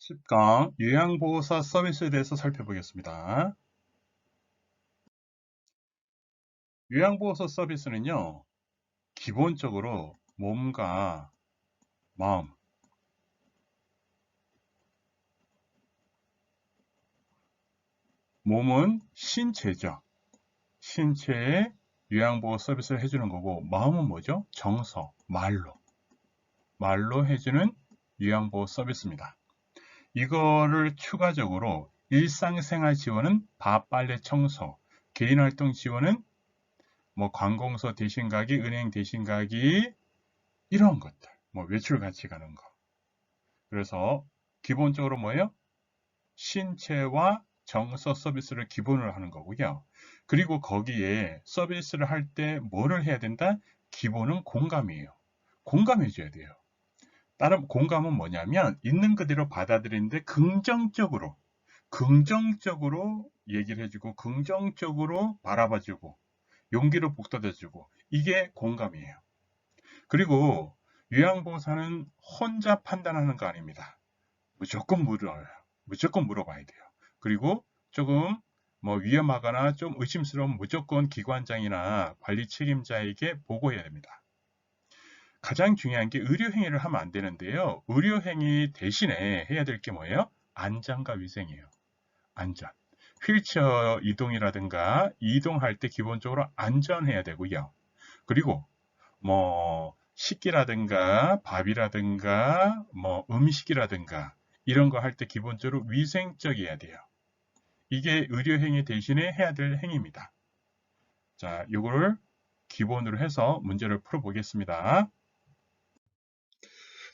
10강 요양보호사 서비스에 대해서 살펴보겠습니다. 요양보호사 서비스는요, 기본적으로 몸과 마음, 몸은 신체죠. 신체에 요양보호 서비스를 해주는 거고, 마음은 뭐죠? 정서, 말로 해주는 요양보호 서비스입니다. 이거를 추가적으로 일상생활 지원은 밥, 빨래, 청소, 개인활동 지원은 관공서 대신 가기, 은행 대신 가기, 이런 것들, 외출 같이 가는 거. 그래서 기본적으로 뭐예요? 신체와 정서 서비스를 기본으로 하는 거고요. 그리고 거기에 서비스를 할 때 뭐를 해야 된다? 기본은 공감이에요. 공감해줘야 돼요. 다른 공감은 뭐냐면 있는 그대로 받아들이는데 긍정적으로 얘기를 해주고 긍정적으로 바라봐주고 용기를 북돋아주고, 이게 공감이에요. 그리고 요양보호사는 혼자 판단하는 거 아닙니다. 무조건 물어요. 무조건 물어봐야 돼요. 그리고 조금 위험하거나 좀 의심스러운 무조건 기관장이나 관리 책임자에게 보고해야 됩니다. 가장 중요한 게 의료행위를 하면 안 되는데요. 의료행위 대신에 해야 될 게 뭐예요? 안전과 위생이에요. 안전. 휠체어 이동이라든가 이동할 때 기본적으로 안전해야 되고요. 그리고 식기라든가 밥이라든가 음식이라든가 이런 거 할 때 기본적으로 위생적이어야 돼요. 이게 의료행위 대신에 해야 될 행위입니다. 자, 이거를 기본으로 해서 문제를 풀어보겠습니다.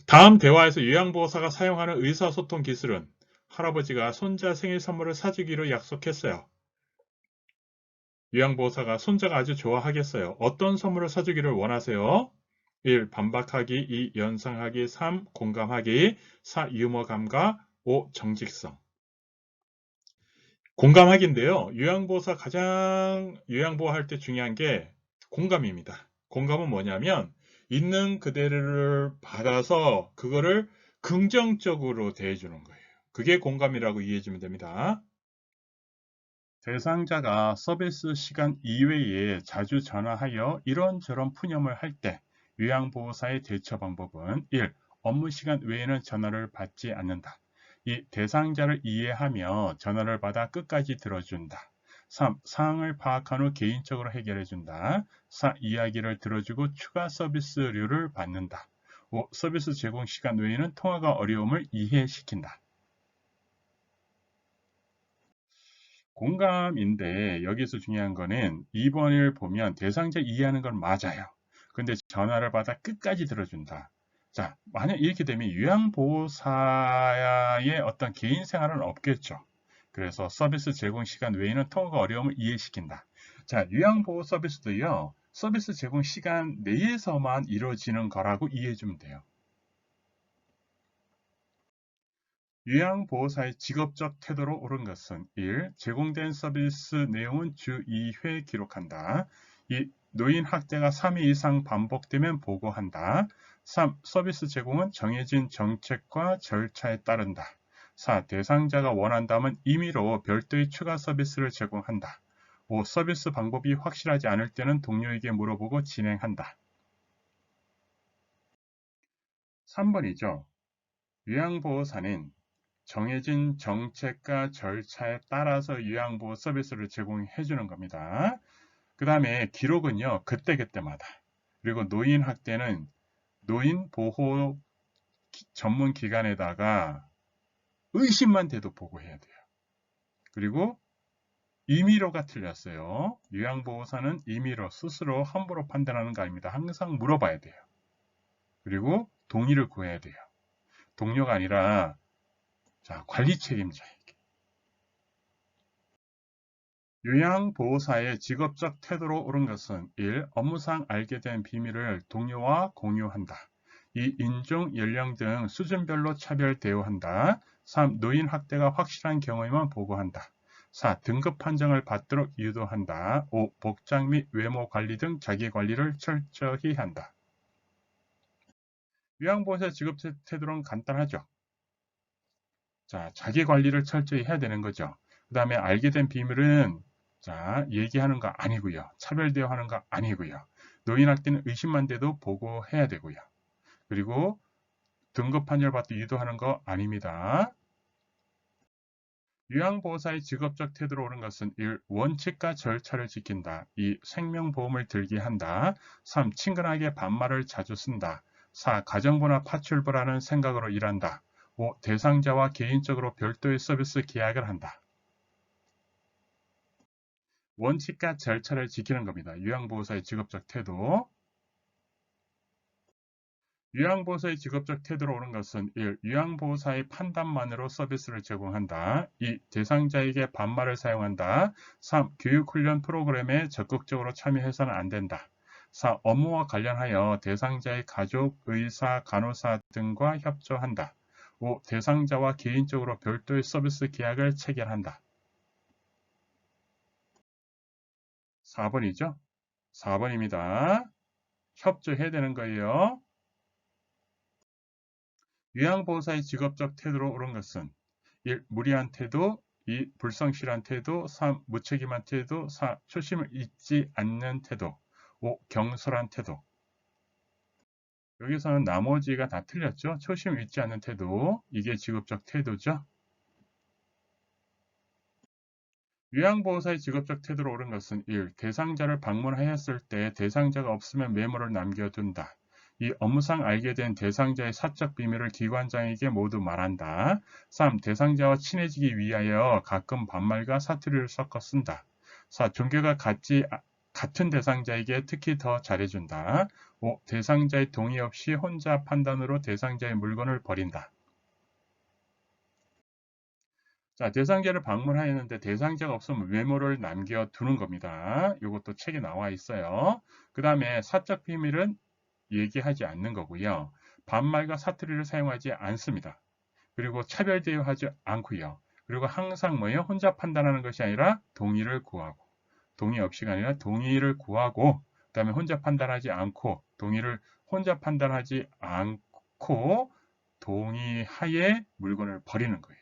다음 대화에서 요양보호사가 사용하는 의사소통 기술은 할아버지가 손자 생일 선물을 사주기로 약속했어요. 요양보호사가 손자가 아주 좋아하겠어요. 어떤 선물을 사주기를 원하세요? 1. 반박하기, 2. 연상하기, 3. 공감하기, 4. 유머 감각, 5. 정직성. 공감하기인데요. 요양보호사 가장 요양보호할 때 중요한 게 공감입니다. 공감은 뭐냐면 있는 그대로를 받아서 그거를 긍정적으로 대해주는 거예요. 그게 공감이라고 이해해주면 됩니다. 대상자가 서비스 시간 이외에 자주 전화하여 이런저런 푸념을 할 때 요양보호사의 대처 방법은 1. 업무 시간 외에는 전화를 받지 않는다. 2. 대상자를 이해하며 전화를 받아 끝까지 들어준다. 3. 상황을 파악한 후 개인적으로 해결해준다. 4. 이야기를 들어주고 추가 서비스료를 받는다. 5. 서비스 제공 시간 외에는 통화가 어려움을 이해시킨다. 공감인데 여기서 중요한 거는 2번을 보면 대상자 이해하는 건 맞아요. 근데 전화를 받아 끝까지 들어준다. 자, 만약 이렇게 되면 요양보호사의 어떤 개인 생활은 없겠죠. 그래서 서비스 제공 시간 외에는 통화가 어려움을 이해시킨다. 자, 요양보호 서비스도요, 서비스 제공 시간 내에서만 이루어지는 거라고 이해해주면 돼요. 요양보호사의 직업적 태도로 옳은 것은 1. 제공된 서비스 내용은 주 2회 기록한다. 2. 노인 학대가 3회 이상 반복되면 보고한다. 3. 서비스 제공은 정해진 정책과 절차에 따른다. 4. 대상자가 원한다면 임의로 별도의 추가 서비스를 제공한다. 5. 서비스 방법이 확실하지 않을 때는 동료에게 물어보고 진행한다. 3번이죠. 요양보호사는 정해진 정책과 절차에 따라서 요양보호 서비스를 제공해 주는 겁니다. 그 다음에 기록은요, 그때그때마다. 그리고 노인 학대는 노인 보호 전문 기관에다가 의심만 돼도 보고해야 돼요. 그리고 임의로가 틀렸어요. 요양보호사는 임의로 스스로 함부로 판단하는 거 아닙니다. 항상 물어봐야 돼요. 그리고 동의를 구해야 돼요. 동료가 아니라 관리 책임자에게. 요양보호사의 직업적 태도로 옳은 것은 1. 업무상 알게 된 비밀을 동료와 공유한다. 2. 인종, 연령 등 수준별로 차별 대우한다. 3. 노인 학대가 확실한 경우에만 보고한다. 4. 등급 판정을 받도록 유도한다. 5. 복장 및 외모 관리 등 자기 관리를 철저히 한다. 요양보호사의 직업 태도는 간단하죠. 자, 자기 관리를 철저히 해야 되는 거죠. 그 다음에 알게 된 비밀은 자, 얘기하는 거 아니고요. 차별 대우하는 거 아니고요. 노인학대는 의심만 돼도 보고해야 되고요. 그리고 등급 판결 받도 유도하는 거 아닙니다. 요양보호사의 직업적 태도로 옳은 것은 1. 원칙과 절차를 지킨다. 2. 생명보험을 들게 한다. 3. 친근하게 반말을 자주 쓴다. 4. 가정부나 파출부라는 생각으로 일한다. 5. 대상자와 개인적으로 별도의 서비스 계약을 한다. 원칙과 절차를 지키는 겁니다. 요양보호사의 직업적 태도. 요양보호사의 직업적 태도로 옳은 것은 1. 요양보호사의 판단만으로 서비스를 제공한다. 2. 대상자에게 반말을 사용한다. 3. 교육훈련 프로그램에 적극적으로 참여해서는 안 된다. 4. 업무와 관련하여 대상자의 가족, 의사, 간호사 등과 협조한다. 5. 대상자와 개인적으로 별도의 서비스 계약을 체결한다. 4번이죠? 4번입니다. 협조해야 되는 거예요. 요양보호사의 직업적 태도로 옳은 것은 1. 무리한 태도, 2. 불성실한 태도, 3. 무책임한 태도, 4. 초심을 잊지 않는 태도, 5. 경솔한 태도. 여기서는 나머지가 다 틀렸죠. 초심을 잊지 않는 태도, 이게 직업적 태도죠. 요양보호사의 직업적 태도로 옳은 것은 1. 대상자를 방문하였을 때 대상자가 없으면 메모를 남겨둔다. 2. 업무상 알게 된 대상자의 사적 비밀을 기관장에게 모두 말한다. 3. 대상자와 친해지기 위하여 가끔 반말과 사투리를 섞어 쓴다. 4. 종교가 같은 대상자에게 특히 더 잘해준다. 5. 대상자의 동의 없이 혼자 판단으로 대상자의 물건을 버린다. 자, 대상자를 방문하였는데 대상자가 없으면 메모를 남겨두는 겁니다. 이것도 책에 나와 있어요. 그 다음에 사적 비밀은 얘기하지 않는 거고요. 반말과 사투리를 사용하지 않습니다. 그리고 차별 대우하지 않고요. 그리고 항상 뭐예요? 혼자 판단하는 것이 아니라 동의를 구하고, 동의 없이가 아니라 동의를 구하고, 그 다음에 혼자 판단하지 않고, 혼자 판단하지 않고 동의하에 물건을 버리는 거예요.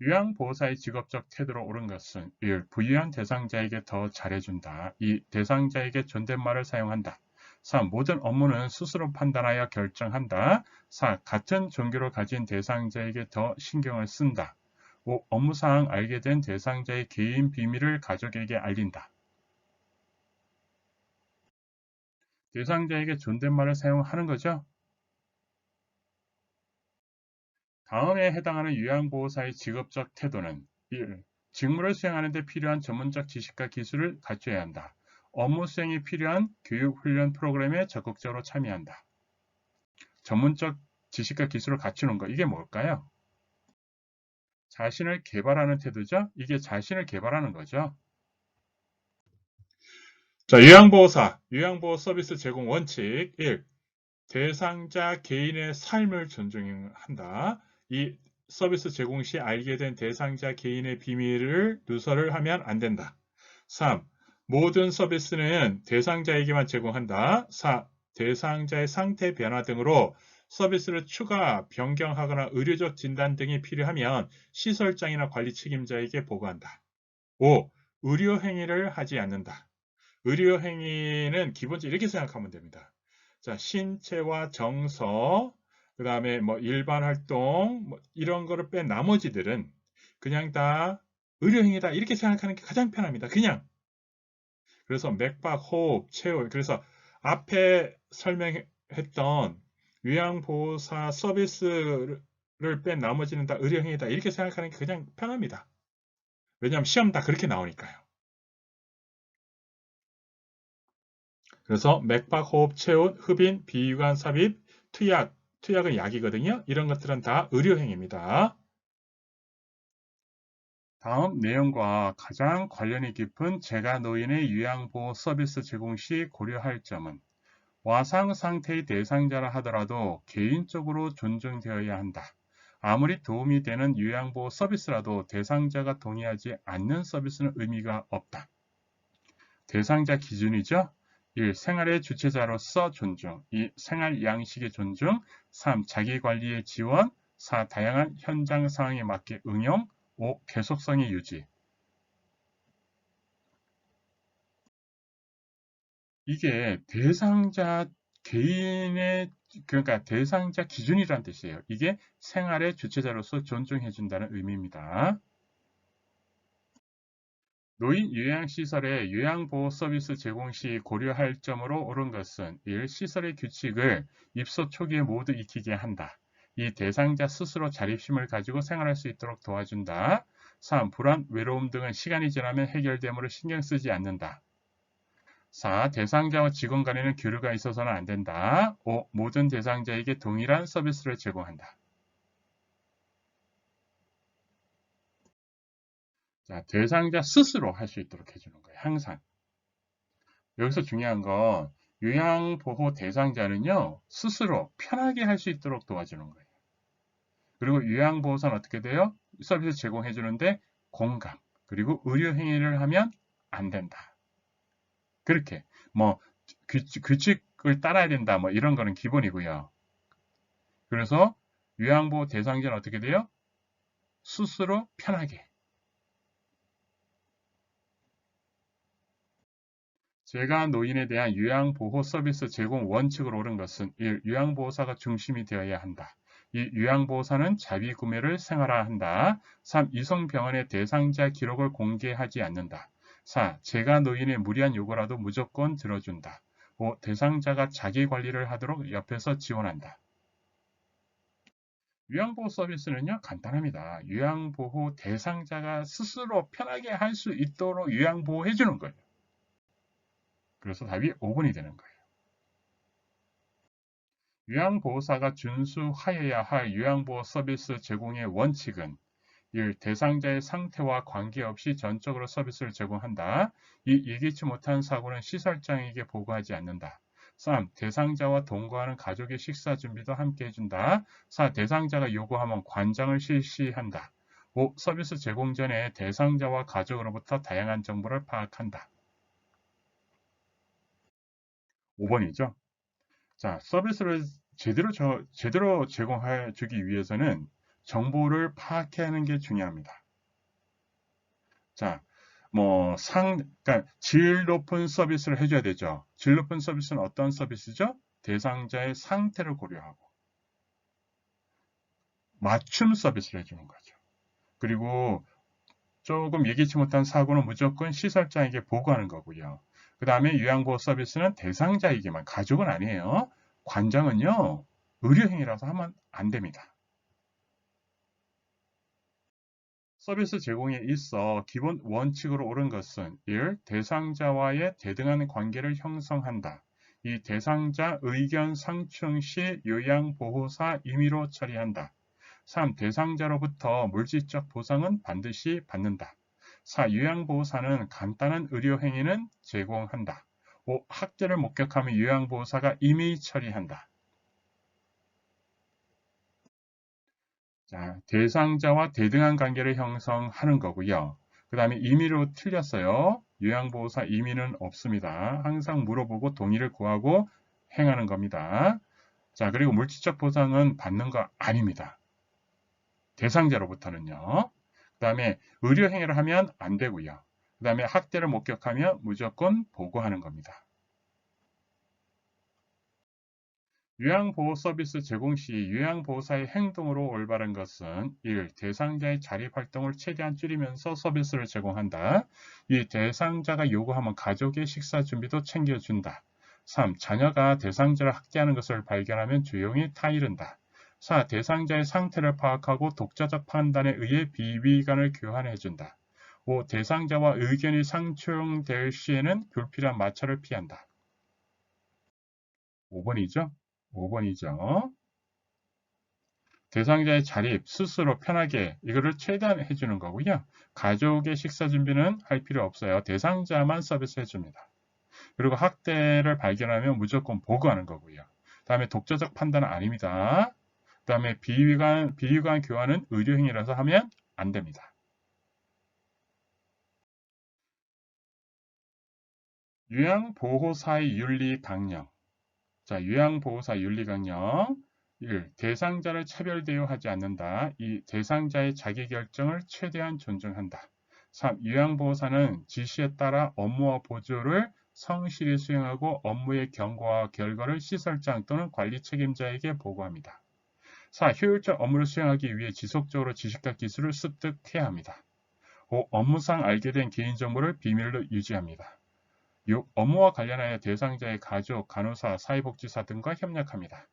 요양보호사의 직업적 태도로 옳은 것은 1. 부유한 대상자에게 더 잘해준다. 2. 대상자에게 존댓말을 사용한다. 3. 모든 업무는 스스로 판단하여 결정한다. 4. 같은 종교를 가진 대상자에게 더 신경을 쓴다. 5. 업무사항 알게 된 대상자의 개인 비밀을 가족에게 알린다. 대상자에게 존댓말을 사용하는 거죠. 다음에 해당하는 요양보호사의 직업적 태도는 1. 직무를 수행하는 데 필요한 전문적 지식과 기술을 갖춰야 한다. 업무 수행에 필요한 교육훈련 프로그램에 적극적으로 참여한다. 전문적 지식과 기술을 갖추는 거, 이게 뭘까요? 자신을 개발하는 태도죠? 이게 자신을 개발하는 거죠. 자, 요양보호 서비스 제공 원칙 1. 대상자 개인의 삶을 존중한다. 2. 서비스 제공 시 알게 된 대상자 개인의 비밀을 누설을 하면 안 된다. 3. 모든 서비스는 대상자에게만 제공한다. 4. 대상자의 상태 변화 등으로 서비스를 추가, 변경하거나 의료적 진단 등이 필요하면 시설장이나 관리 책임자에게 보고한다. 5. 의료행위를 하지 않는다. 의료행위는 기본적으로 이렇게 생각하면 됩니다. 자, 신체와 정서, 그 다음에 뭐 일반 활동, 뭐 이런 거를 뺀 나머지들은 그냥 다 의료행위다. 이렇게 생각하는 게 가장 편합니다. 그냥. 그래서 맥박, 호흡, 체온. 그래서 앞에 설명했던 요양보호사 서비스를 뺀 나머지는 다 의료행위다. 이렇게 생각하는 게 그냥 편합니다. 왜냐하면 시험 다 그렇게 나오니까요. 그래서 맥박, 호흡, 체온, 흡인, 비위관, 삽입, 투약은 약이거든요. 이런 것들은 다 의료행위입니다. 다음 내용과 가장 관련이 깊은 재가노인의 요양보호 서비스 제공 시 고려할 점은 와상 상태의 대상자라 하더라도 개인적으로 존중되어야 한다. 아무리 도움이 되는 요양보호 서비스라도 대상자가 동의하지 않는 서비스는 의미가 없다. 대상자 기준이죠. 1. 생활의 주체자로서 존중. 2. 생활 양식의 존중. 3. 자기관리의 지원. 4. 다양한 현장 상황에 맞게 응용. 5. 계속성의 유지. 이게 대상자 개인의 그러니까 대상자 기준이란 뜻이에요. 이게 생활의 주체자로서 존중해준다는 의미입니다. 노인 요양시설의 요양보호 서비스 제공 시 고려할 점으로 옳은 것은 1. 시설의 규칙을 입소 초기에 모두 익히게 한다. 2. 대상자 스스로 자립심을 가지고 생활할 수 있도록 도와준다. 3. 불안, 외로움 등은 시간이 지나면 해결되므로 신경 쓰지 않는다. 4. 대상자와 직원 간에는 교류가 있어서는 안 된다. 5. 모든 대상자에게 동일한 서비스를 제공한다. 자, 대상자 스스로 할 수 있도록 해주는 거예요. 항상. 여기서 중요한 건 요양보호 대상자는요. 스스로 편하게 할 수 있도록 도와주는 거예요. 그리고 요양보호사는 어떻게 돼요? 서비스 제공해 주는데 공감, 그리고 의료행위를 하면 안 된다. 그렇게 뭐 규칙을 따라야 된다 뭐 이런 거는 기본이고요. 그래서 요양보호 대상자는 어떻게 돼요? 스스로 편하게. 제가 노인에 대한 요양보호 서비스 제공 원칙으로 옳은 것은 1. 요양보호사가 중심이 되어야 한다. 2. 요양보호사는 자비구매를 생활화한다. 3. 이성병원의 대상자 기록을 공개하지 않는다. 4. 제가 노인의 무리한 요구라도 무조건 들어준다. 5. 대상자가 자기관리를 하도록 옆에서 지원한다. 요양보호 서비스는요, 간단합니다. 요양보호 대상자가 스스로 편하게 할 수 있도록 요양보호해 주는 거예요. 그래서 답이 5번이 되는 거예요. 요양보호사가 준수하여야 할 요양보호 서비스 제공의 원칙은 1. 대상자의 상태와 관계없이 전적으로 서비스를 제공한다. 2. 예기치 못한 사고는 시설장에게 보고하지 않는다. 3. 대상자와 동거하는 가족의 식사 준비도 함께 해준다. 4. 대상자가 요구하면 관장을 실시한다. 5. 서비스 제공 전에 대상자와 가족으로부터 다양한 정보를 파악한다. 5번이죠. 자, 서비스를 제대로 제공해 주기 위해서는 정보를 파악하는 게 중요합니다. 자, 그러니까 질 높은 서비스를 해줘야 되죠. 질 높은 서비스는 어떤 서비스죠? 대상자의 상태를 고려하고 맞춤 서비스를 해주는 거죠. 그리고 조금 예기치 못한 사고는 무조건 시설장에게 보고하는 거고요. 그 다음에 요양보호 서비스는 대상자에게만, 가족은 아니에요. 관장은요, 의료행위라서 하면 안 됩니다. 서비스 제공에 있어 기본 원칙으로 옳은 것은 1. 대상자와의 대등한 관계를 형성한다. 2. 대상자 의견 상충 시 요양보호사 임의로 처리한다. 3. 대상자로부터 물질적 보상은 반드시 받는다. 4. 요양보호사는 간단한 의료행위는 제공한다. 5. 학대를 목격하면 요양보호사가 임의 처리한다. 자, 대상자와 대등한 관계를 형성하는 거고요. 그 다음에 임의로 틀렸어요. 요양보호사 임의는 없습니다. 항상 물어보고 동의를 구하고 행하는 겁니다. 자, 그리고 물질적 보상은 받는 거 아닙니다. 대상자로부터는요. 그 다음에 의료행위를 하면 안 되고요. 그 다음에 학대를 목격하면 무조건 보고하는 겁니다. 요양보호 서비스 제공 시 요양보호사의 행동으로 올바른 것은 1. 대상자의 자립활동을 최대한 줄이면서 서비스를 제공한다. 2. 대상자가 요구하면 가족의 식사 준비도 챙겨준다. 3. 자녀가 대상자를 학대하는 것을 발견하면 조용히 타이른다. 4. 대상자의 상태를 파악하고 독자적 판단에 의해 비위관을 교환해준다. 5. 대상자와 의견이 상충될 시에는 불필요한 마찰을 피한다. 5번이죠? 5번이죠. 대상자의 자립, 스스로 편하게 이거를 최대한 해주는 거고요. 가족의 식사 준비는 할 필요 없어요. 대상자만 서비스 해줍니다. 그리고 학대를 발견하면 무조건 보고하는 거고요. 다음에 독자적 판단은 아닙니다. 다음에 비위관 교환은 의료행위라서 하면 안 됩니다. 요양보호사의 윤리 강령. 자, 요양보호사 윤리 강령. 1. 대상자를 차별 대우하지 않는다. 2. 대상자의 자기결정을 최대한 존중한다. 3. 요양보호사는 지시에 따라 업무와 보조를 성실히 수행하고 업무의 경과와 결과를 시설장 또는 관리 책임자에게 보고합니다. 4. 효율적 업무를 수행하기 위해 지속적으로 지식과 기술을 습득해야 합니다. 5. 업무상 알게 된 개인정보를 비밀로 유지합니다. 6. 업무와 관련하여 대상자의 가족, 간호사, 사회복지사 등과 협력합니다.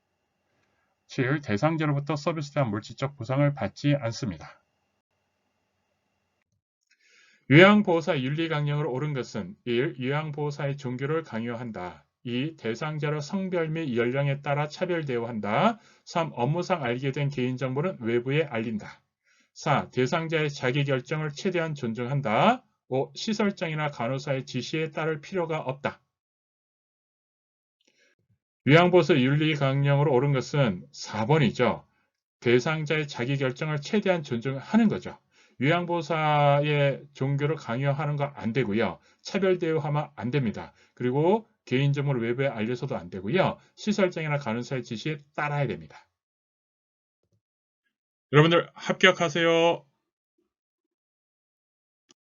7. 대상자로부터 서비스에 대한 물질적 보상을 받지 않습니다. 요양보호사 윤리강령으로 옳은 것은 1. 요양보호사의 종교를 강요한다. 2. 대상자로 성별 및 연령에 따라 차별 대우한다. 3. 업무상 알게 된 개인정보는 외부에 알린다. 4. 대상자의 자기결정을 최대한 존중한다. 5. 시설장이나 간호사의 지시에 따를 필요가 없다. 요양보호사 윤리강령으로 옳은 것은 4번이죠. 대상자의 자기결정을 최대한 존중하는 거죠. 요양보호사의 종교를 강요하는 거 안 되고요. 차별 대우하면 안 됩니다. 그리고 개인정보를 외부에 알려서도 안 되고요. 시설장이나 간호사의 지시에 따라야 됩니다. 여러분들 합격하세요.